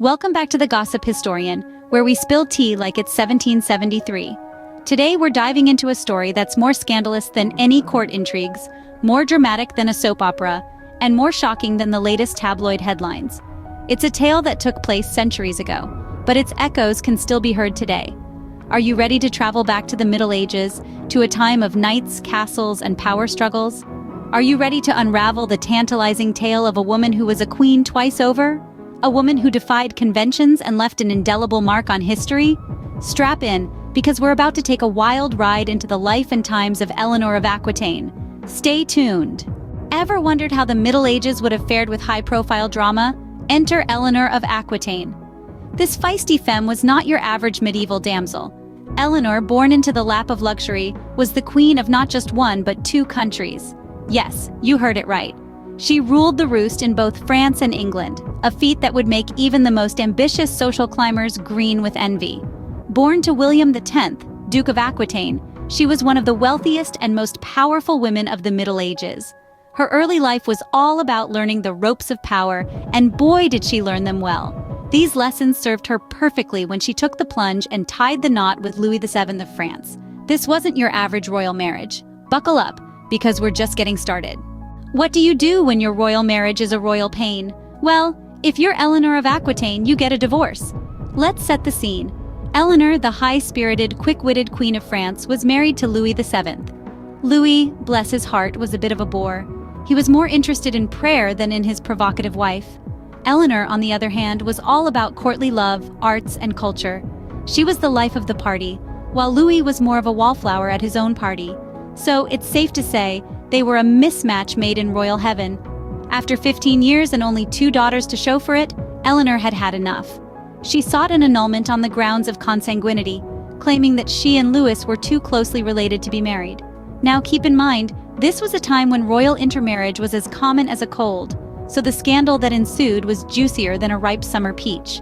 Welcome back to the Gossip Historian, where we spill tea like it's 1773. Today we're diving into a story that's more scandalous than any court intrigues, more dramatic than a soap opera, and more shocking than the latest tabloid headlines. It's a tale that took place centuries ago, but its echoes can still be heard today. Are you ready to travel back to the Middle Ages, to a time of knights, castles, and power struggles? Are you ready to unravel the tantalizing tale of a woman who was a queen twice over? A woman who defied conventions and left an indelible mark on history? Strap in, because we're about to take a wild ride into the life and times of Eleanor of Aquitaine. Stay tuned. Ever wondered how the Middle Ages would have fared with high-profile drama? Enter Eleanor of Aquitaine. This feisty femme was not your average medieval damsel. Eleanor, born into the lap of luxury, was the queen of not just one but two countries. Yes, you heard it right. She ruled the roost in both France and England, a feat that would make even the most ambitious social climbers green with envy. Born to William X, Duke of Aquitaine, she was one of the wealthiest and most powerful women of the Middle Ages. Her early life was all about learning the ropes of power, and boy did she learn them well. These lessons served her perfectly when she took the plunge and tied the knot with Louis VII of France. This wasn't your average royal marriage. Buckle up, because we're just getting started. What do you do when your royal marriage is a royal pain? Well, if you're Eleanor of Aquitaine, you get a divorce. Let's set the scene. Eleanor, the high-spirited, quick-witted Queen of France, was married to Louis VII. Louis, bless his heart, was a bit of a bore. He was more interested in prayer than in his provocative wife. Eleanor, on the other hand, was all about courtly love, arts, and culture. She was the life of the party, while Louis was more of a wallflower at his own party. So it's safe to say they were a mismatch made in royal heaven. After 15 years and only 2 daughters to show for it, Eleanor had had enough. She sought an annulment on the grounds of consanguinity, claiming that she and Louis were too closely related to be married. Now keep in mind, this was a time when royal intermarriage was as common as a cold, so the scandal that ensued was juicier than a ripe summer peach.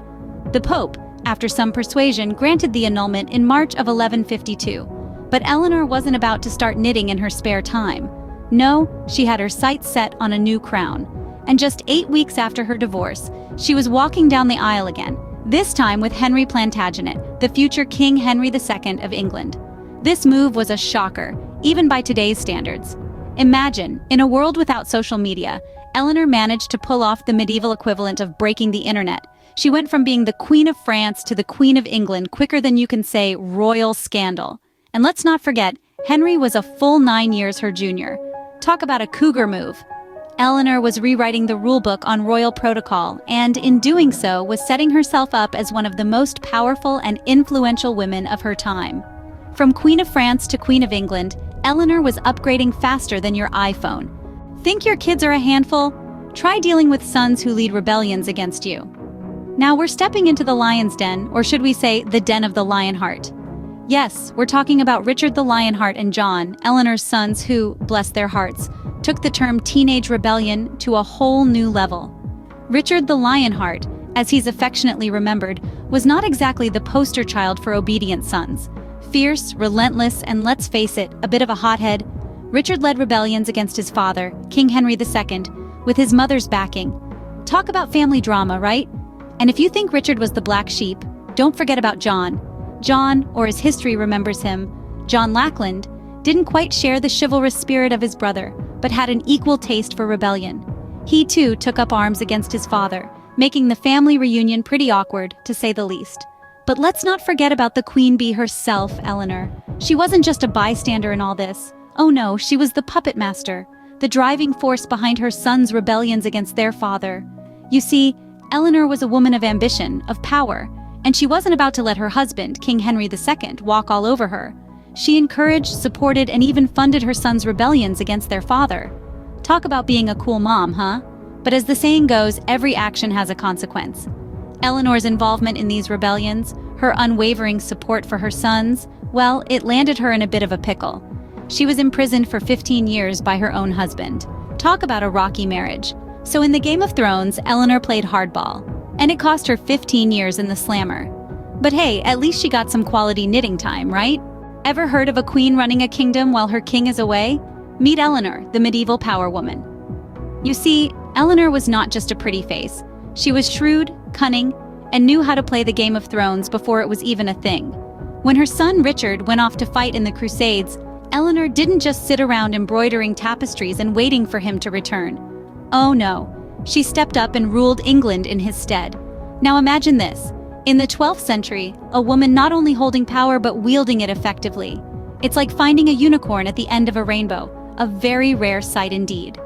The Pope, after some persuasion, granted the annulment in March of 1152. But Eleanor wasn't about to start knitting in her spare time. No, she had her sights set on a new crown. And just 8 weeks after her divorce, she was walking down the aisle again, this time with Henry Plantagenet, the future King Henry II of England. This move was a shocker, even by today's standards. Imagine, in a world without social media, Eleanor managed to pull off the medieval equivalent of breaking the internet. She went from being the Queen of France to the Queen of England quicker than you can say royal scandal. And let's not forget, Henry was a full 9 years her junior. Talk about a cougar move. Eleanor was rewriting the rulebook on royal protocol, and in doing so was setting herself up as one of the most powerful and influential women of her time. From Queen of France to Queen of England, Eleanor was upgrading faster than your iPhone. Think your kids are a handful? Try dealing with sons who lead rebellions against you. Now we're stepping into the lion's den, or should we say, the den of the Lionheart. Yes, we're talking about Richard the Lionheart and John, Eleanor's sons who, bless their hearts, took the term teenage rebellion to a whole new level. Richard the Lionheart, as he's affectionately remembered, was not exactly the poster child for obedient sons. Fierce, relentless, and let's face it, a bit of a hothead, Richard led rebellions against his father, King Henry II, with his mother's backing. Talk about family drama, right? And if you think Richard was the black sheep, don't forget about John. John, or as history remembers him, John Lackland, didn't quite share the chivalrous spirit of his brother, but had an equal taste for rebellion. He too took up arms against his father, making the family reunion pretty awkward, to say the least. But let's not forget about the queen bee herself, Eleanor. She wasn't just a bystander in all this. Oh no, she was the puppet master, the driving force behind her sons' rebellions against their father. You see, Eleanor was a woman of ambition, of power, and she wasn't about to let her husband, King Henry II, walk all over her. She encouraged, supported, and even funded her sons' rebellions against their father. Talk about being a cool mom, huh? But as the saying goes, every action has a consequence. Eleanor's involvement in these rebellions, her unwavering support for her sons, well, it landed her in a bit of a pickle. She was imprisoned for 15 years by her own husband. Talk about a rocky marriage. So in the Game of Thrones, Eleanor played hardball, and it cost her 15 years in the slammer. But hey, at least she got some quality knitting time, right? Ever heard of a queen running a kingdom while her king is away? Meet Eleanor, the medieval power woman. You see, Eleanor was not just a pretty face. She was shrewd, cunning, and knew how to play the Game of Thrones before it was even a thing. When her son Richard went off to fight in the Crusades, Eleanor didn't just sit around embroidering tapestries and waiting for him to return. Oh no, she stepped up and ruled England in his stead. Now imagine this. In the 12th century, a woman not only holding power but wielding it effectively. It's like finding a unicorn at the end of a rainbow, a very rare sight indeed.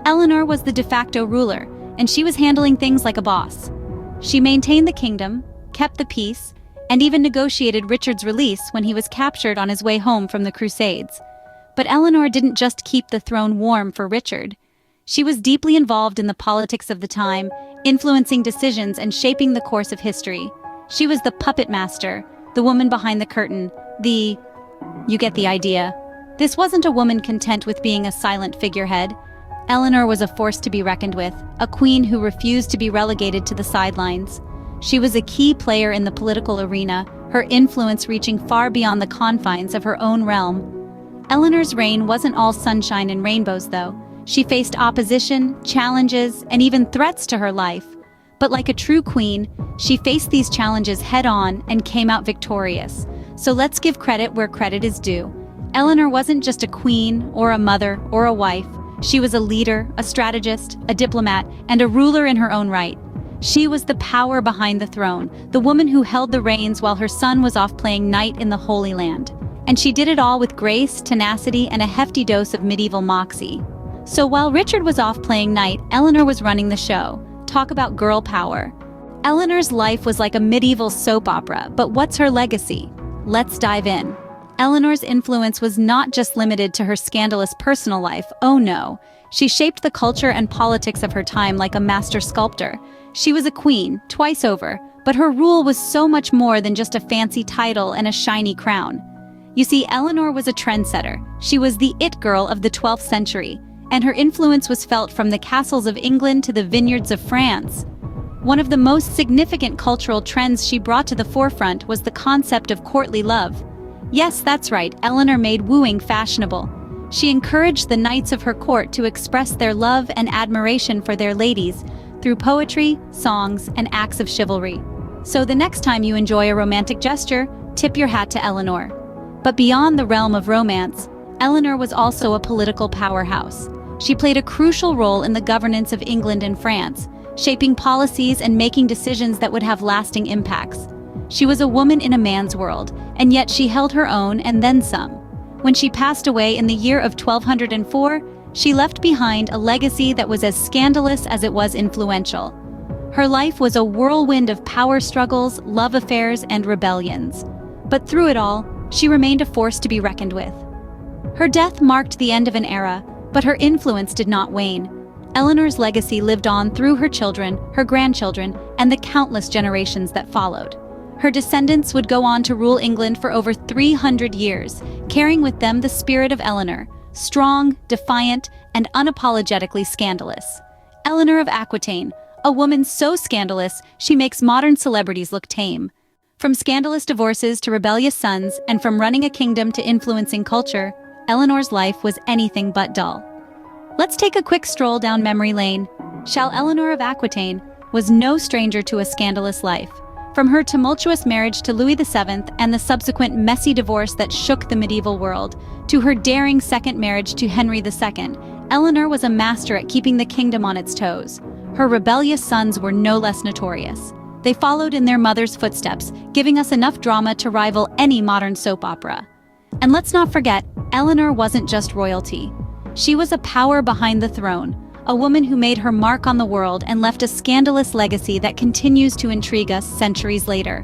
Eleanor was the de facto ruler, and she was handling things like a boss. She maintained the kingdom, kept the peace, and even negotiated Richard's release when he was captured on his way home from the Crusades. But Eleanor didn't just keep the throne warm for Richard. She was deeply involved in the politics of the time, influencing decisions and shaping the course of history. She was the puppet master, the woman behind the curtain, you get the idea. This wasn't a woman content with being a silent figurehead. Eleanor was a force to be reckoned with, a queen who refused to be relegated to the sidelines. She was a key player in the political arena, her influence reaching far beyond the confines of her own realm. Eleanor's reign wasn't all sunshine and rainbows, though. She faced opposition, challenges, and even threats to her life. But like a true queen, she faced these challenges head-on and came out victorious. So let's give credit where credit is due. Eleanor wasn't just a queen, or a mother, or a wife. She was a leader, a strategist, a diplomat, and a ruler in her own right. She was the power behind the throne, the woman who held the reins while her son was off playing knight in the Holy Land. And she did it all with grace, tenacity, and a hefty dose of medieval moxie. So while Richard was off playing knight, Eleanor was running the show. Talk about girl power. Eleanor's life was like a medieval soap opera, but what's her legacy? Let's dive in. Eleanor's influence was not just limited to her scandalous personal life, oh no. She shaped the culture and politics of her time like a master sculptor. She was a queen, twice over, but her rule was so much more than just a fancy title and a shiny crown. You see, Eleanor was a trendsetter. She was the it girl of the 12th century, and her influence was felt from the castles of England to the vineyards of France. One of the most significant cultural trends she brought to the forefront was the concept of courtly love. Yes, that's right, Eleanor made wooing fashionable. She encouraged the knights of her court to express their love and admiration for their ladies through poetry, songs, and acts of chivalry. So the next time you enjoy a romantic gesture, tip your hat to Eleanor. But beyond the realm of romance, Eleanor was also a political powerhouse. She played a crucial role in the governance of England and France, shaping policies and making decisions that would have lasting impacts. She was a woman in a man's world, and yet she held her own and then some. When she passed away in the year of 1204, she left behind a legacy that was as scandalous as it was influential. Her life was a whirlwind of power struggles, love affairs, and rebellions. But through it all, she remained a force to be reckoned with. Her death marked the end of an era, but her influence did not wane. Eleanor's legacy lived on through her children, her grandchildren, and the countless generations that followed. Her descendants would go on to rule England for over 300 years, carrying with them the spirit of Eleanor, strong, defiant, and unapologetically scandalous. Eleanor of Aquitaine, a woman so scandalous she makes modern celebrities look tame. From scandalous divorces to rebellious sons, and from running a kingdom to influencing culture, Eleanor's life was anything but dull. Let's take a quick stroll down memory lane. Eleanor of Aquitaine was no stranger to a scandalous life. From her tumultuous marriage to Louis VII and the subsequent messy divorce that shook the medieval world, to her daring second marriage to Henry II, Eleanor was a master at keeping the kingdom on its toes. Her rebellious sons were no less notorious. They followed in their mother's footsteps, giving us enough drama to rival any modern soap opera. And let's not forget, Eleanor wasn't just royalty. She was a power behind the throne, a woman who made her mark on the world and left a scandalous legacy that continues to intrigue us centuries later.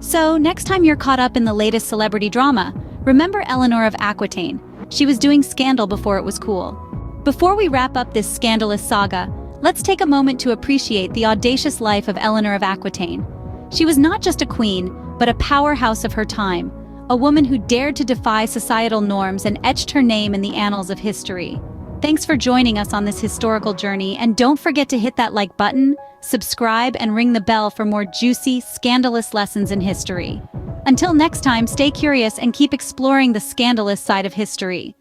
So, next time you're caught up in the latest celebrity drama, remember Eleanor of Aquitaine. She was doing scandal before it was cool. Before we wrap up this scandalous saga, let's take a moment to appreciate the audacious life of Eleanor of Aquitaine. She was not just a queen, but a powerhouse of her time, a woman who dared to defy societal norms and etched her name in the annals of history. Thanks for joining us on this historical journey, and don't forget to hit that like button, subscribe, and ring the bell for more juicy, scandalous lessons in history. Until next time, stay curious and keep exploring the scandalous side of history.